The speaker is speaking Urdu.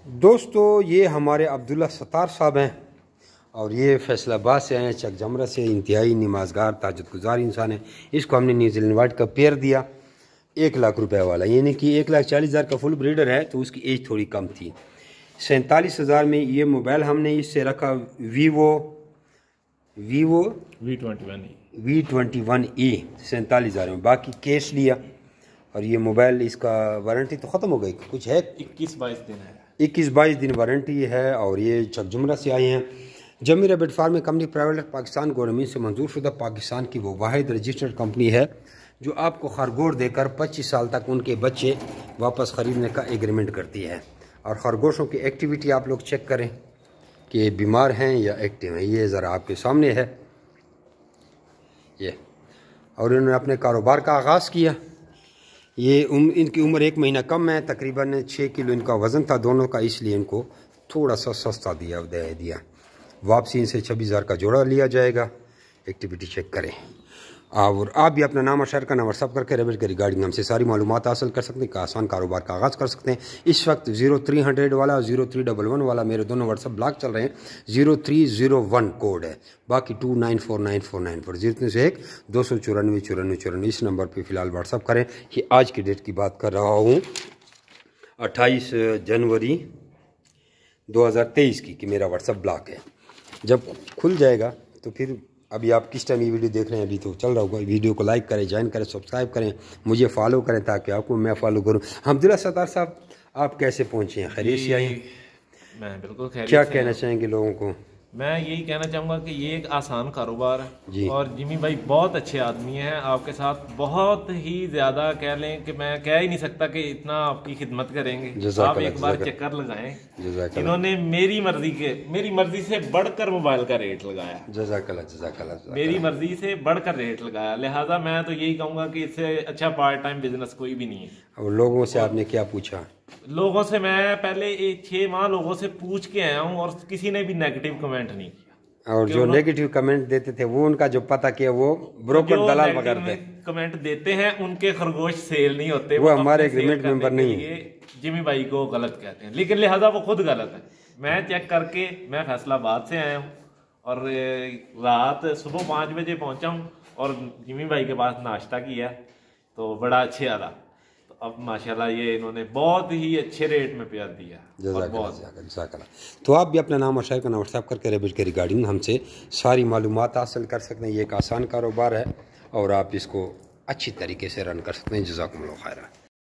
دوستو یہ ہمارے عبداللہ ستار صاحب ہیں اور یہ فیصل آباد سے ہیں، چک جمرہ سے، انتہائی نمازگار تہجد گزار انسان ہے۔ اس کو ہم نے نیوزی لینڈ وائٹ کا پیئر دیا 1,00,000 روپے والا، یعنی کہ 1,40,000 کا فل بریڈر ہے تو اس کی ایج تھوڑی کم تھی۔ 47,000 میں یہ موبائل ہم نے اس سے رکھا ویوو V21e 47,000 میں، باقی کیش لیا۔ اور یہ موبائل اس کا وارنٹی تو ختم ہو گئی، کچھ ہے 21-22 دن ہے، 21-22 دن وارنٹی ہے۔ اور یہ چک جمرہ سے آئے ہیں۔ Jimmy rabbit farm company private Pakistan government سے منظور شدہ پاکستان کی وہ واحد رجسٹرڈ کمپنی ہے جو آپ کو خرگوش دے کر 25 سال تک ان کے بچے واپس خریدنے کا ایگریمنٹ کرتی ہے۔ اور خرگوشوں کی ایکٹیویٹی آپ لوگ چیک کریں کہ بیمار ہیں یا ایکٹیو ہیں، یہ ذرا آپ کے سامنے ہے یہ۔ اور انہوں نے اپنے کاروبار کا آغاز کیا۔ یہ ان کی عمر 1 مہینہ کم ہے، تقریباً 6 کلو ان کا وزن تھا دونوں کا، اس لیے ان کو تھوڑا سا سستا دیا۔ واپسی ان سے 26,000 کا جوڑا لیا جائے گا۔ ایکٹیویٹی چیک کریں اور آپ بھی اپنا نام اور شہر کا نام واٹس ایپ کر کے ریبٹ کے ریگارڈنگ ہم سے ساری معلومات حاصل کر سکتے ہیں کہ آسان کاروبار کا آغاز کر سکتے ہیں۔ اس وقت 0300 والا اور 0311 والا میرے دونوں واٹس ایپ بلاک چل رہے ہیں، 0301 کوڈ ہے، باقی 294949 031 294 94 اس نمبر پہ فی الحال واٹس ایپ کریں۔ یہ آج کی ڈیٹ کی بات کر رہا ہوں 28 جنوری 2023 کی، کہ میرا واٹس ایپ بلاک ہے۔ جب کھل جائے گا تو پھر ابھی آپ کس ٹائم یہ ویڈیو دیکھ رہے ہیں، ابھی تو چل رہا ہوگا، ویڈیو کو لائک کریں، جوائن کریں، سبسکرائب کریں، مجھے فالو کریں تاکہ آپ کو میں فالو کروں۔ عبداللہ ستار صاحب آپ کیسے پہنچے ہیں؟ خیریت سے آئے ہیں؟ میں بالکل خیریت سے۔ کیا کہنا چاہیں گے لوگوں کو؟ میں یہی کہنا چاہوں گا کہ یہ ایک آسان کاروبار ہے جی۔ اور جمی بھائی بہت اچھے آدمی ہیں، آپ کے ساتھ بہت ہی زیادہ کہہ لیں کہ میں کہہ ہی نہیں سکتا کہ اتنا آپ کی خدمت کریں گے۔ آپ ایک بار چکر لگائیں، انہوں نے میری مرضی سے بڑھ کر موبائل کا ریٹ لگایا، جزاک اللہ میری مرضی سے بڑھ کر ریٹ لگایا، لہٰذا میں تو یہی کہوں گا کہ اس سے اچھا پارٹ ٹائم بزنس کوئی بھی نہیں ہے۔ اور لوگوں سے آپ نے کیا پوچھا؟ لوگوں سے میں پہلے 6 ماہ لوگوں سے پوچھ کے آیا ہوں اور کسی نے بھی نیگیٹو کمنٹ نہیں کیا۔ اور جو نیگیٹو کمنٹ دیتے تھے وہ ان کا جو پتہ کیا وہ بروکر دلال وغیرہ تھے، کمنٹ دیتے ہیں ان کے خرگوش سیل نہیں ہوتے، وہ ہمارے ایگریمنٹ ممبر نہیں ہیں، جمی بھائی کو غلط کہتے ہیں، لیکن لہٰذا وہ خود غلط ہے۔ میں چیک کر کے میں فیصل آباد سے آیا ہوں اور رات صبح 5 بجے پہنچا ہوں اور جمی بھائی کے پاس ناشتہ کیا تو بڑا اچھا رہا۔ اب ماشاءاللہ یہ انہوں نے بہت ہی اچھے ریٹ میں پیار دیا۔ جزاک اللہ۔ تو آپ بھی اپنا نام اور شہر کا نام واٹس ایپ کر کے ریبٹ کے ریگارڈنگ ہم سے ساری معلومات حاصل کر سکتے ہیں۔ یہ ایک آسان کاروبار ہے اور آپ اس کو اچھی طریقے سے رن کر سکتے ہیں۔ جزاکم اللہ خیرہ۔